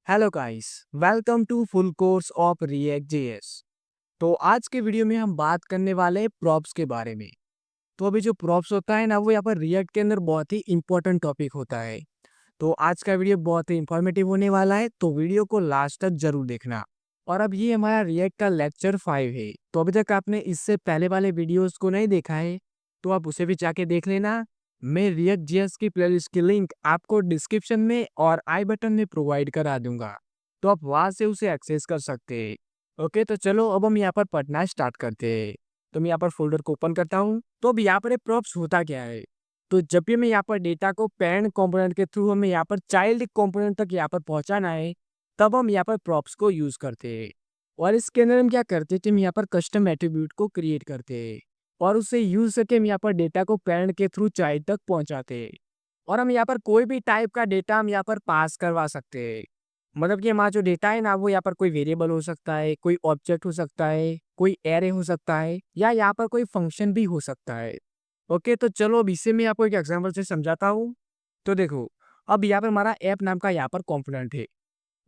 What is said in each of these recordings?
Hello guys, welcome to full course of React JS. तो आज के वीडियो में हम बात करने वाले हैं प्रॉप्स के बारे में। तो अभी जो प्रॉप्स होता है ना, वो यहाँ पर रिएक्ट के अंदर बहुत ही इंपॉर्टेंट टॉपिक होता है। तो आज का वीडियो बहुत ही इंफॉर्मेटिव होने वाला है, तो वीडियो को लास्ट तक जरूर देखना। और अब ये हमारा रिएक्ट का लेक्चर 5 है। तो अभी तक आपने इससे पहले वाले वीडियोस को नहीं देखा है, तो आप उसे भी जाके देख लेना। मैं रिएक्ट जेएस की प्लेलिस्ट की लिंक आपको डिस्क्रिप्शन में और आई बटन में प्रोवाइड करा दूंगा, तो आप वहां से उसे एक्सेस कर सकते हैं। ओके, तो चलो अब हम यहाँ पर पढ़ना स्टार्ट करते हैं। तो मैं यहाँ पर फोल्डर को ओपन करता हूँ। तो अब यहाँ पर प्रॉप्स होता क्या है, तो जब भी हमें यहाँ पर डेटा को पेरेंट कंपोनेंट के थ्रू हमें यहाँ पर चाइल्ड कंपोनेंट तक यहाँ पर पहुंचाना है, तब हम यहाँ पर प्रॉप्स को यूज करते हैं। और इसके अंदर हम क्या करते हैं कि हम यहाँ पर कस्टम एट्रीब्यूट को क्रिएट करते हैं और उसे यूज करके हम यहाँ पर डेटा को पेरेंट के थ्रू चाइल्ड तक पहुंचाते हैं। और हम यहाँ पर कोई भी टाइप का डेटा हम यहाँ पर पास करवा सकते हैं। मतलब कि हमारा जो डेटा है ना, वो यहाँ पर कोई वेरिएबल हो सकता है, कोई ऑब्जेक्ट हो सकता है, कोई एरे हो सकता है, या यहाँ पर कोई फंक्शन भी हो सकता है। ओके, तो चलो अब इसे मैं आपको एक एग्जांपल से समझाता हूँ। तो देखो, अब यहाँ पर हमारा ऐप नाम का यहाँ पर कॉम्पोनेंट है।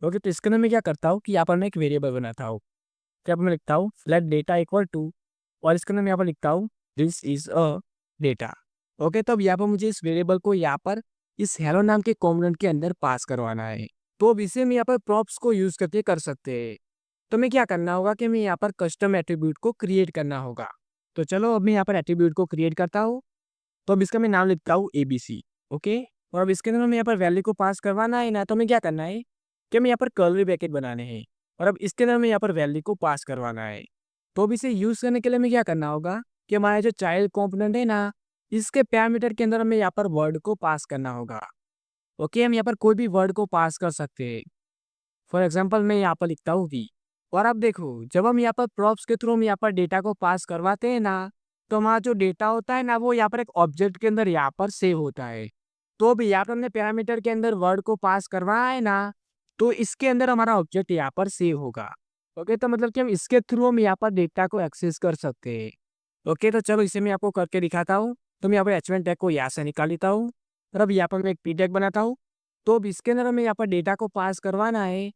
ओके, तो इसके अंदर मैं क्या करता हूँ कि यहाँ पर मैं एक वेरिएबल बनाता हूँ। तो यहाँ पर मैं लिखता हूँ लेट डेटा इक्वल टू, और इसके अंदर मैं यहाँ पर लिखता हूँ this is a data. Okay, तो अब यहाँ पर मुझे इस वेरिएबल को यहाँ पर इस हेलो नाम के कॉम्पोनेंट के अंदर पास करवाना है। तो अब इसे मैं यहाँ पर प्रॉप्स को यूज करके कर सकते हैं। तो मैं क्या करना होगा कि मैं यहाँ पर कस्टम एट्रीब्यूट को क्रिएट करना होगा। तो चलो अब मैं यहाँ पर एट्रीब्यूट को क्रिएट करता हूँ। तो अब इसका मैं नाम लिखता हूँ ABC। ओके, और अब इसके अंदर हमें यहाँ पर वैल्यू को पास करवाना है ना, तो हमें क्या करना है कि हमें यहाँ पर कर्ली ब्रैकेट बनाने हैं, और अब इसके अंदर हमें यहाँ पर वैल्यू को पास करवाना है। तो अब इसे यूज करने के लिए हमें क्या करना होगा कि हमारा जो चाइल्ड कंपोनेंट है ना, इसके पैरामीटर के अंदर हमें यहाँ पर वर्ड को पास करना होगा। ओके, हम यहाँ पर कोई भी वर्ड को पास कर सकते हैं। फॉर एग्जाम्पल मैं यहाँ पर लिखता हूँ वी। और अब देखो, जब हम यहाँ पर प्रॉप्स के थ्रू हम यहाँ पर डेटा को पास करवाते हैं ना, तो हमारा जो डेटा होता है ना, वो यहाँ पर एक ऑब्जेक्ट के अंदर यहाँ पर सेव होता है। तो भी यहाँ पर हमने पैरामीटर के अंदर वर्ड को पास करवाया है ना, तो इसके अंदर हमारा ऑब्जेक्ट यहाँ पर सेव होगा। ओके, तो मतलब कि हम इसके थ्रू हम यहाँ पर डेटा को एक्सेस कर सकते हैं। ओके, तो चलो इसे मैं आपको करके दिखाता हूँ। तो मैं यहाँ पर h1 टैग को यहाँ से निकाल लेता हूँ, और अब यहाँ पर मैं एक p टैग बनाता हूँ। तो अब इसके अंदर हमें यहाँ पर डेटा को पास करवाना है,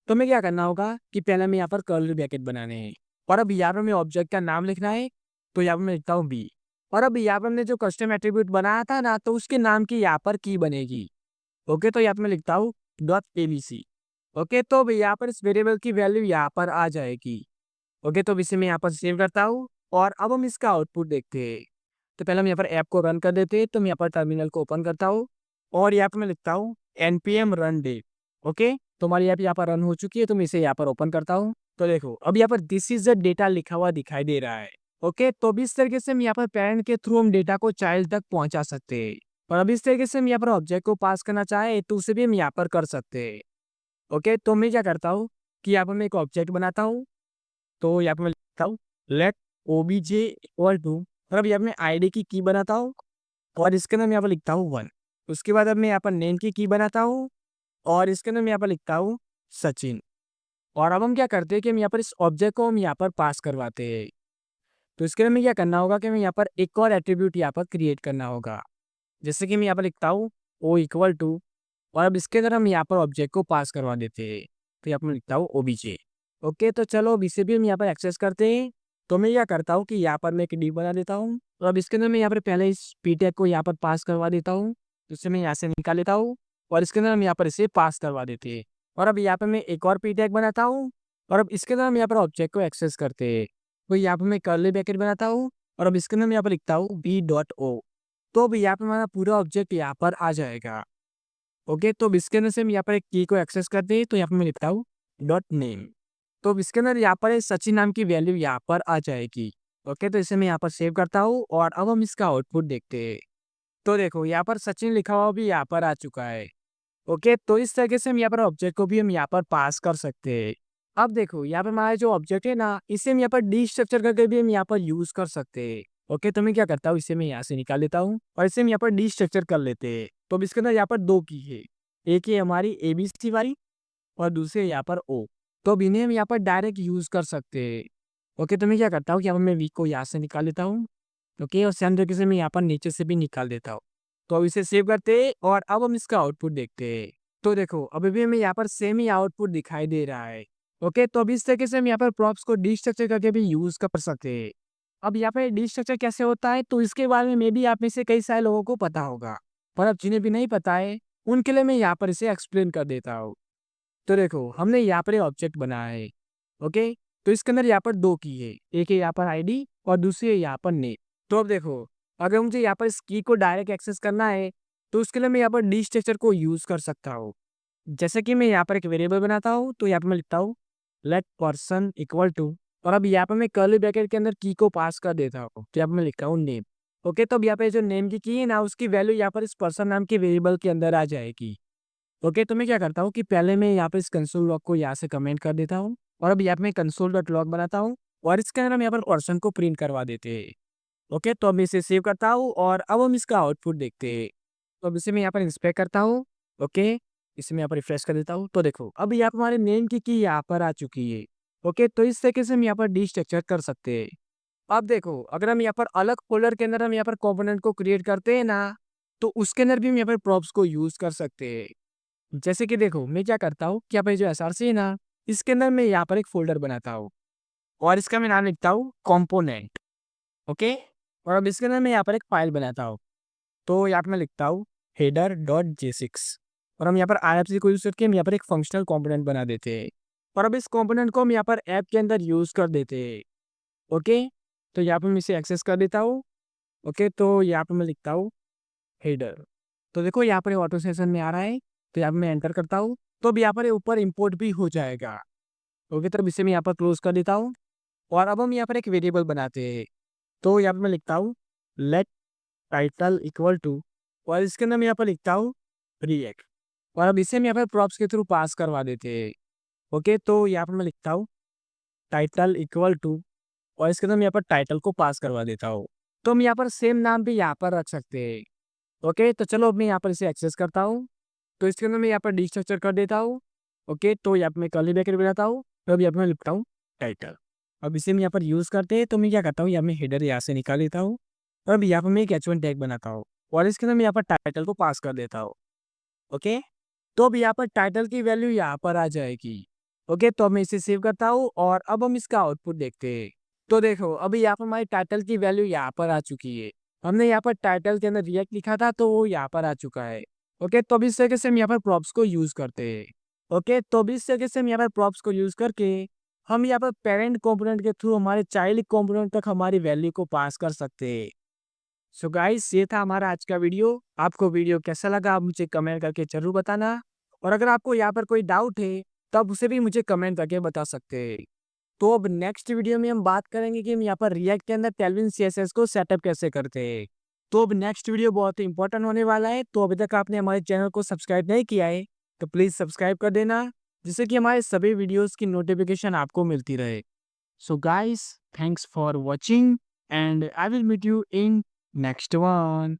तो हमें क्या करना होगा कि पहले हमें यहाँ पर कर्ली ब्रैकेट बनाने हैं, और अब यहाँ पर हमें ऑब्जेक्ट का नाम लिखना है। तो यहाँ पर मैं लिखता हूँ बी, और अब यहाँ पर हमने जो कस्टम एट्रीब्यूट बनाया था ना, तो उसके नाम की यहाँ पर की बनेगी। ओके, तो यहाँ पर मैं लिखता हूँ .abc। ओके, तो अब यहाँ पर इस वेरिएबल की वैल्यू यहाँ पर आ जाएगी। ओके, तो अब इसे मैं यहाँ पर सेव करता हूँ, और अब हम इसका आउटपुट देखते हैं। तो पहले हम यहाँ पर ऐप को रन कर देते हैं। तो मैं यहाँ पर टर्मिनल को ओपन करता हूँ, और यहाँ पर मैं लिखता हूँ npm run date। ओके, तो हमारी ऐप यहाँ पर रन हो चुकी है। तो मैं इसे यहाँ पर ओपन करता हूँ। तो देखो, अब यहाँ पर दिस इज द डेटा लिखा हुआ दिखाई दे रहा है। ओके, तो अब इस तरीके से हम यहाँ पर पेरेंट के थ्रू हम डेटा को चाइल्ड तक पहुंचा सकते हैं। और अब इस तरीके से हम यहाँ पर ऑब्जेक्ट को पास करना चाहे तो उसे भी हम यहाँ पर कर सकते हैं। ओके, तो मैं क्या करता हूँ कि यहाँ पर मैं एक ऑब्जेक्ट बनाता हूँ। तो यहाँ पे मैं लिखता हूँ लेट ओबीजे इक्वल टू, और अब यहाँ पे मैं आईडी की बनाता हूँ, और इसके अंदर मैं यहाँ पर लिखता हूँ 1। उसके बाद अब मैं यहाँ पर नेम की बनाता हूँ, और इसके अंदर मैं यहाँ पर लिखता हूँ सचिन। और अब हम क्या करते हैं कि हम यहाँ पर इस ऑब्जेक्ट को हम यहाँ पर पास करवाते हैं। तो इसके लिए हमें क्या करना होगा कि हमें यहाँ पर एक और एट्रीब्यूट यहाँ पर क्रिएट करना होगा। जैसे कि मैं यहाँ पर लिखता हूँ ओ इक्वल टू, और अब इसके अंदर हम यहाँ पर ऑब्जेक्ट को पास करवा देते हैं। तो यहाँ पर मैं लिखता हूँ ओबीजे। ओके, तो चलो अब इसे भी हम यहाँ पर एक्सेस करते हैं। तो मैं क्या करता हूँ कि यहाँ पर मैं एक डी बना देता हूँ, और अब इसके अंदर मैं यहाँ पर पहले इस पी टैग को यहाँ पर पास करवा देता हूँ। तो इसे मैं यहाँ से निकाल लेता हूँ, और इसके अंदर हम यहाँ पर इसे पास करवा देते हैं। और अब यहाँ पर मैं एक और पी टैग बनाता हूँ, और अब इसके अंदर हम यहाँ पर ऑब्जेक्ट को एक्सेस करते हैं। तो यहाँ पर मैं कर्ली ब्रैकेट बनाता हूँ, और अब इसके अंदर मैं यहाँ पर लिखता हूँ b.o। तो अब यहाँ पर हमारा पूरा ऑब्जेक्ट यहाँ पर आ जाएगा। ओके, तो अब इसके अंदर से हम यहाँ पर एक की को एक्सेस करते हैं। तो यहाँ पर मैं लिखता हूँ .name। तो अब इसके अंदर यहाँ पर एक सचिन नाम की वैल्यू यहाँ पर आ जाएगी। ओके, तो इसे मैं यहाँ पर सेव करता हूँ, और अब हम इसका आउटपुट देखते हैं। तो देखो, यहाँ पर सचिन लिखा हुआ भी यहाँ पर आ चुका है। ओके, तो इस तरीके से हम यहाँ पर ऑब्जेक्ट को भी हम यहाँ पर पास कर सकते हैं। अब देखो, यहाँ पर हमारा जो ऑब्जेक्ट है ना, इसे हम यहाँ पर डी स्ट्रक्चर करके भी हम यहाँ पर यूज कर सकते हैं। ओके, तो मैं क्या करता हूँ, इसे मैं यहाँ से निकाल लेता हूँ, और इसे हम यहाँ पर डी स्ट्रक्चर कर लेते हैं। तो अब इसके अंदर यहाँ पर दो की है, एक है हमारी ABC वाली, और दूसरे यहाँ पर O। तो अब इन्हें हम यहाँ पर डायरेक्ट यूज कर सकते हैं। ओके, तो मैं क्या करता हूँ कि यहाँ पर मैं वी को यहाँ से निकाल लेता हूँ। ओके, और सेम तरीके से मैं यहाँ पर नीचे से भी निकाल देता हूँ। तो अब इसे सेव करते हैं, और अब हम इसका आउटपुट देखते हैं। तो देखो अभी भी हमें यहाँ पर सेम ही आउटपुट दिखाई दे रहा है। ओके, तो अभी इस तरीके से हम यहाँ पर प्रॉप्स को डिस्ट्रक्चर करके भी यूज कर सकते हैं। अब यहाँ पे डिस्ट्रक्चर कैसे होता है तो इसके बारे में मे बी आप में से कई सारे लोगों को पता होगा, पर अब जिन्हें भी नहीं पता है उनके लिए मैं यहाँ पर इसे एक्सप्लेन कर देता हूँ। तो देखो हमने यहाँ पर ऑब्जेक्ट बनाया है। ओके, तो इसके अंदर यहाँ पर दो की है, एक है यहाँ पर आईडी और दूसरी है यहाँ पर नेम। तो अब देखो अगर मुझे यहाँ पर इस की को डायरेक्ट एक्सेस करना है तो उसके लिए मैं यहाँ पर डी स्ट्रक्चर को यूज कर सकता हूँ। जैसे कि मैं यहाँ पर एक वेरिएबल बनाता हूँ तो यहाँ पर मैं लिखता हूँ लेट पर्सन इक्वल टू, और अब यहाँ पर मैं कर्ली ब्रैकेट के अंदर की को पास कर देता हूँ तो यहाँ पर मैं लिखता हूँ नेम। ओके, तो अब यहाँ पे जो नेम की है ना उसकी वैल्यू यहाँ पर इस पर्सन नाम के वेरिएबल के अंदर आ जाएगी। ओके, तो मैं क्या करता हूँ कि पहले मैं यहाँ पर इस कंसोल लॉग को यहाँ से कमेंट कर देता हूँ और अब यहाँ पे मैं कंसोल डॉट लॉग बनाता हूँ और इसके अंदर हम यहाँ पर पर्सन को प्रिंट करवा देते हैं। ओके, तो अब मैं इसे सेव करता हूँ और अब हम इसका आउटपुट देखते हैं। तो अब इसे मैं यहाँ पर इंस्पेक्ट करता हूँ। ओके, इसे मैं यहाँ पर रिफ्रेश कर देता हूँ तो देखो अब यहाँ पर हमारे नेम की यहाँ पर आ चुकी है। ओके, तो इस तरीके से हम यहाँ पर डिस्ट्रक्चर कर सकते हैं। अब देखो अगर हम यहाँ पर अलग फोल्डर के अंदर हम यहाँ पर कंपोनेंट को क्रिएट करते हैं ना तो उसके अंदर भी हम यहाँ पर प्रॉप्स को यूज कर सकते हैं। जैसे कि देखो मैं क्या करता हूँ कि यहाँ पे जो एसआरसी है ना इसके अंदर मैं यहाँ पर एक फोल्डर बनाता हूँ और इसका मैं नाम लिखता हूँ कंपोनेंट। ओके, और अब इसके अंदर मैं यहाँ पर एक फाइल बनाता हूँ तो यहाँ पे मैं लिखता हूँ header.j6 और हम यहाँ पर IFC को यूज करके हम यहाँ पर एक फंक्शनल कंपोनेंट बना देते हैं और अब इस कंपोनेंट को हम यहाँ पर ऐप के अंदर यूज कर देते हैं। ओके, तो यहाँ पर मैं इसे एक्सेस कर देता हूँ। ओके, तो यहाँ पर मैं लिखता हूँ हेडर। तो देखो यहाँ पर ऑटो सेशन में आ रहा है तो यहाँ पर मैं एंटर करता हूँ तो अब यहाँ पर ऊपर इंपोर्ट भी हो जाएगा। ओके, तो अब इसे मैं यहाँ पर क्लोज कर देता हूँ और अब हम यहाँ पर एक वेरिएबल बनाते हैं तो यहाँ पर मैं लिखता हूँ लेट टाइटल इक्वल टू, और इसके अंदर मैं यहाँ पर लिखता हूँ रिएक्ट और अब इसे हम यहाँ पर प्रॉप्स के थ्रू पास करवा देते हैं। ओके, तो यहाँ पर मैं लिखता हूँ टाइटल इक्वल टू और इसके अंदर मैं यहाँ पर टाइटल को पास करवा देता हूँ। तो हम यहाँ पर सेम नाम भी यहाँ पर रख सकते हैं। ओके, तो चलो अब मैं यहाँ पर इसे एक्सेस करता हूँ तो इसके अंदर मैं यहाँ पर डिस्ट्रक्चर कर देता हूँ। ओके, तो यहाँ पर मैं कर्ली ब्रैकेट बनाता हूँ तो अब यहाँ पर मैं लिखता हूँ टाइटल। अब इसे मैं यहाँ पर यूज़ करते हैं तो मैं क्या करता हूँ यहाँ मैं हेडर यहाँ से निकाल लेता हूँ और अब यहाँ पर मैं एक H1 टैग बनाता हूँ और इसके अंदर मैं यहाँ पर टाइटल को पास कर देता हूँ। ओके, तो अब यहाँ पर टाइटल की वैल्यू यहाँ पर आ जाएगी। ओके, तो अब मैं इसे सेव करता हूँ और अब हम इसका आउटपुट देखते हैं। तो देखो अभी यहाँ पर हमारी टाइटल की वैल्यू यहाँ पर आ चुकी है। हमने यहाँ पर टाइटल के अंदर रिएक्ट लिखा था तो वो यहाँ पर आ चुका है। ओके, तो अभी इस तरीके से हम यहाँ पर प्रॉप्स को यूज करते हैं। ओके, तो अभी इस तरीके से हम यहाँ पर प्रॉप्स को यूज करके हम यहाँ पर पेरेंट कंपोनेंट के थ्रू हमारे चाइल्ड कंपोनेंट तक हमारी वैल्यू को पास कर सकते हैं। सो गाइस ये था हमारा आज का वीडियो। आपको वीडियो कैसा लगा आप मुझे कमेंट करके जरूर बताना और अगर आपको यहाँ पर कोई डाउट है तब उसे भी मुझे कमेंट करके बता सकते हैं। तो अब नेक्स्ट वीडियो में हम बात करेंगे कि हम यहाँ पर रिएक्ट के अंदर टेलविन सीएसएस को सेटअप कैसे करते हैं। तो अब नेक्स्ट वीडियो बहुत ही इंपॉर्टेंट होने वाला है, तो अभी तक आपने हमारे चैनल को सब्सक्राइब नहीं किया है तो प्लीज़ सब्सक्राइब कर देना जिससे कि हमारे सभी वीडियोस की नोटिफिकेशन आपको मिलती रहे। So guys, thanks for watching and I will meet you in next one.